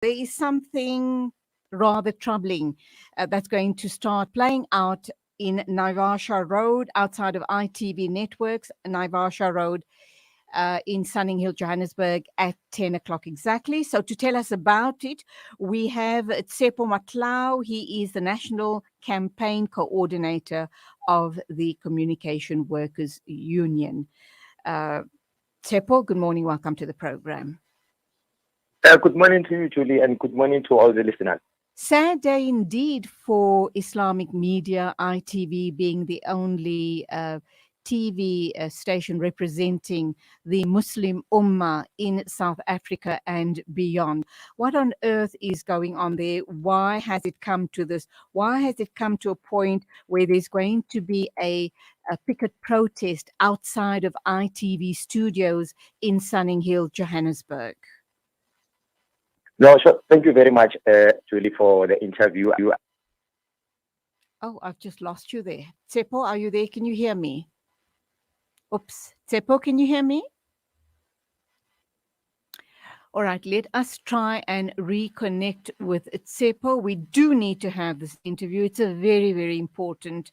there is something rather troubling that's going to start playing out in Naivasha Road, outside of ITV Networks, Naivasha Road, in Sunning Hill, Johannesburg, at 10 o'clock exactly. So to tell us about it, we have Tshepo Matlou. He is the National Campaign Coordinator of the Communication Workers Union. Tshepo, good morning. Welcome to the program. Good morning to you, Julie, and good morning to all the listeners. Sad day indeed for Islamic media, ITV being the only TV station representing the Muslim Ummah in South Africa and beyond. What on earth is going on there? Why has it come to this? Why has it come to a point where there's going to be a picket protest outside of ITV studios in Sunning Hill, Johannesburg? No, sure. Thank you very much, Julie, for the interview. Oh, I've just lost you there. Tshepo, are you there? Can you hear me? Oops. Tshepo, can you hear me? All right, let us try and reconnect with Tshepo. We do need to have this interview. It's a very, very important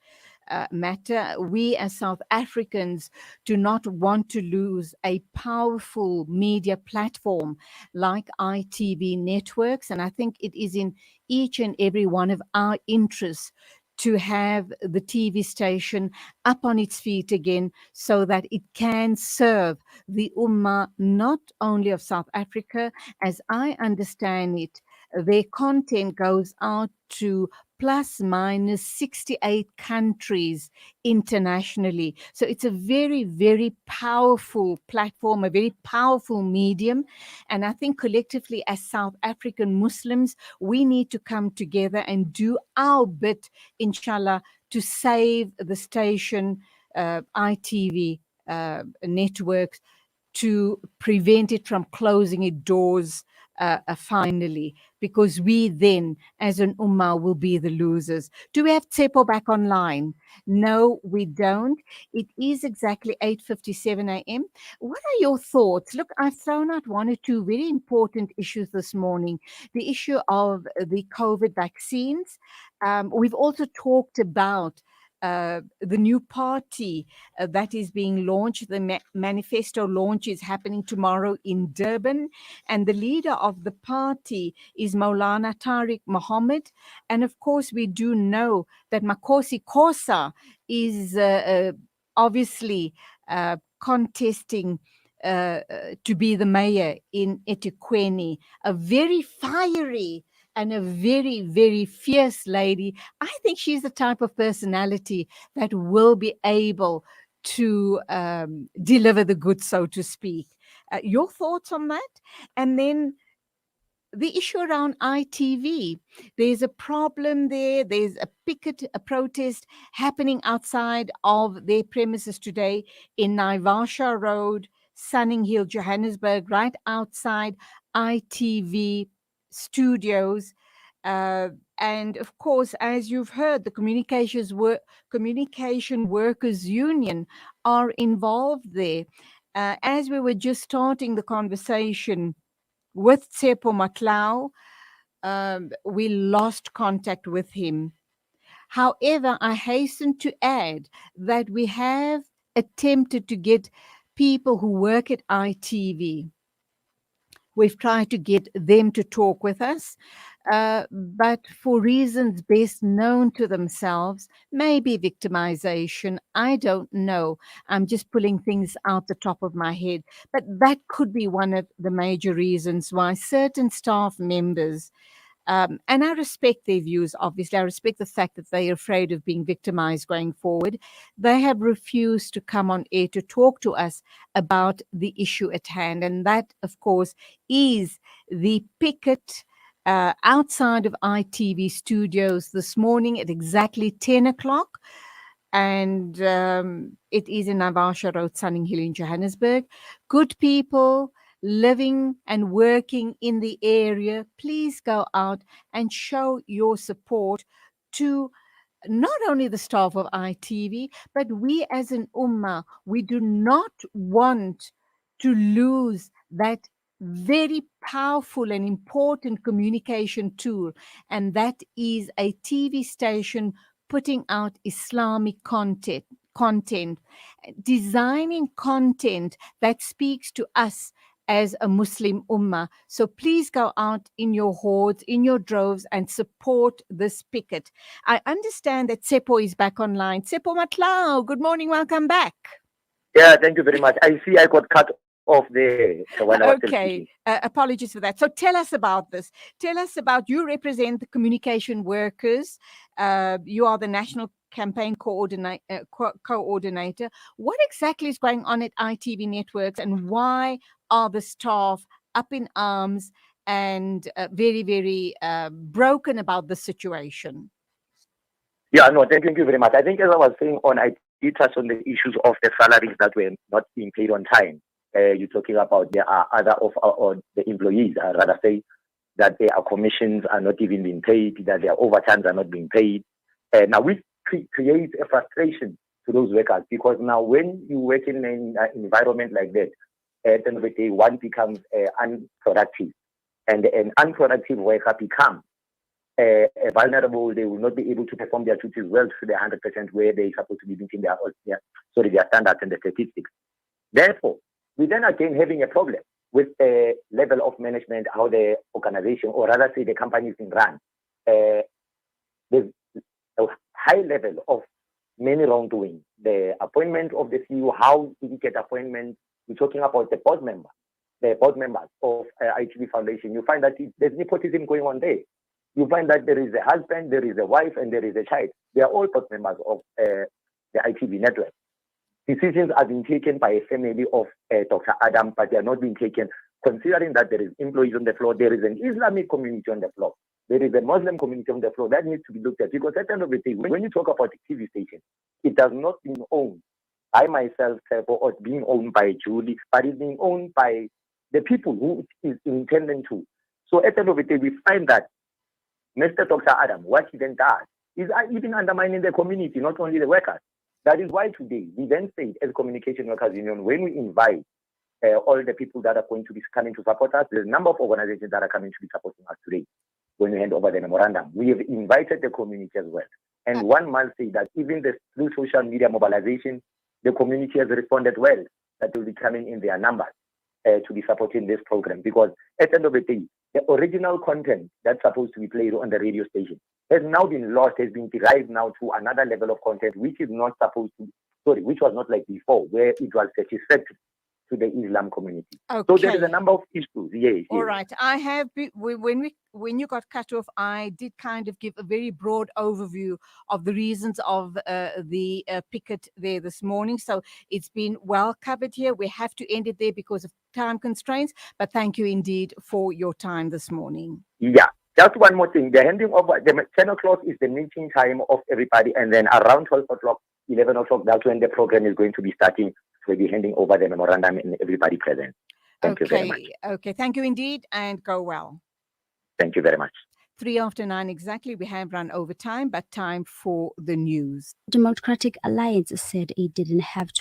matter. We as South Africans do not want to lose a powerful media platform like ITV Networks. And I think it is in each and every one of our interests to have the TV station up on its feet again so that it can serve the Ummah, not only of South Africa. As I understand it, their content goes out to plus minus 68 countries internationally. So it's a very, very powerful platform, a very powerful medium. And I think collectively as South African Muslims, we need to come together and do our bit, inshallah, to save the station, ITV Networks, to prevent it from closing its doors finally, because we then as an ummah will be the losers. Do we have Tshepo back online? No, we don't. It is exactly 8:57 a.m. What are your thoughts? Look, I've thrown out one or two very important issues this morning. The issue of the COVID vaccines. We've also talked about the new party that is being launched. The manifesto launch is happening tomorrow in Durban, and the leader of the party is Maulana Tariq Mohammed. And of course, we do know that Makosi Kosa is obviously contesting to be the mayor in eThekwini, a very fiery and a very, very fierce lady. I think she's the type of personality that will be able to deliver the goods, so to speak. Your thoughts on that? And then the issue around ITV, there's a problem there. There's a picket, a protest happening outside of their premises today in Naivasha Road, Sunning Hill, Johannesburg, right outside ITV studios. And of course, as you've heard, the Communication Workers Union are involved there. As we were just starting the conversation with Tshepo Matlou, we lost contact with him. However, I hasten to add that we have attempted to get people who work at ITV. We've tried to get them to talk with us, but for reasons best known to themselves, maybe victimization, I don't know. I'm just pulling things out the top of my head. But that could be one of the major reasons why certain staff members, and I respect their views, obviously. I respect the fact that they're afraid of being victimized going forward. They have refused to come on air to talk to us about the issue at hand. And that, of course, is the picket outside of ITV studios this morning at exactly 10 o'clock. And it is in Naivasha Road, Sunning Hill in Johannesburg. Good people living and working in the area, please go out and show your support to not only the staff of ITV, but we as an ummah. We do not want to lose that very powerful and important communication tool, and that is a TV station putting out Islamic content, designing content that speaks to us as a Muslim ummah. So please go out in your hordes, in your droves, and support this picket. I understand that Tshepo is back online. Tshepo Matlou, good morning, welcome back. Yeah, thank you very much. I see I got cut off there while I was still Okay, speaking. apologies for that. So tell us about this. Tell us about, you represent the communication workers. You are the national campaign coordinator. What exactly is going on at ITV Networks, and why are the staff up in arms and very, very broken about the situation? Yeah, no, thank you very much. I think, as I was saying on, I did touch on the issues of the salaries that were not being paid on time. You're talking about there are other of or the employees, I rather say, that their commissions are not even being paid, that their overtimes are not being paid. Now, we create a frustration to those workers, because now when you work in an environment like that, at the end of the day, one becomes unproductive, and an unproductive worker becomes vulnerable. They will not be able to perform their duties well to the 100% where they're supposed to be meeting their standards and the statistics. Therefore, we then again having a problem with the level of management, how the organization, or rather say the company is being run. There's a high level of many wrongdoing. The appointment of the CEO, how did he get appointments? We're talking about the board members of ITV Foundation. You find that there's nepotism going on there. You find that there is a husband, there is a wife, and there is a child. They are all board members of the ITV network. Decisions are being taken by a family of Dr. Adam, but they are not being taken considering that there is employees on the floor, there is an Islamic community on the floor, there is a Muslim community on the floor. That needs to be looked at, because at the end of the day, when you talk about the TV station, it does not being owned by myself or being owned by Julie, but it's being owned by the people who it is intended to. So at the end of the day, we find that Mr. Dr. Adam, what he then does is even undermining the community, not only the workers. That is why today we then say, as Communication Workers Union, when we invite all the people that are going to be coming to support us, there's a number of organizations that are coming to be supporting us today. When we hand over the memorandum, we have invited the community as well. And one must say that even through social media mobilization, the community has responded well, that will be coming in their numbers to be supporting this program. Because at the end of the day, the original content that's supposed to be played on the radio station has now been lost, has been derived now to another level of content, which is not supposed to, which was not like before, where it was satisfactory to the Islam community. Okay. So there is a number of issues. Yes. All right. I have when you got cut off, I did kind of give a very broad overview of the reasons of the picket there this morning. So it's been well covered here. We have to end it there because of time constraints. But thank you indeed for your time this morning. Yeah. Just one more thing. The handing over, the 10 o'clock is the meeting time of everybody. And then around 12 o'clock, 11 o'clock, that's when the program is going to be starting. We'll be handing over the memorandum and everybody present. Thank you very much. Okay. Thank you indeed, and go well. Thank you very much. 9:03 exactly. We have run over time, but time for the news. Democratic Alliance said it didn't have to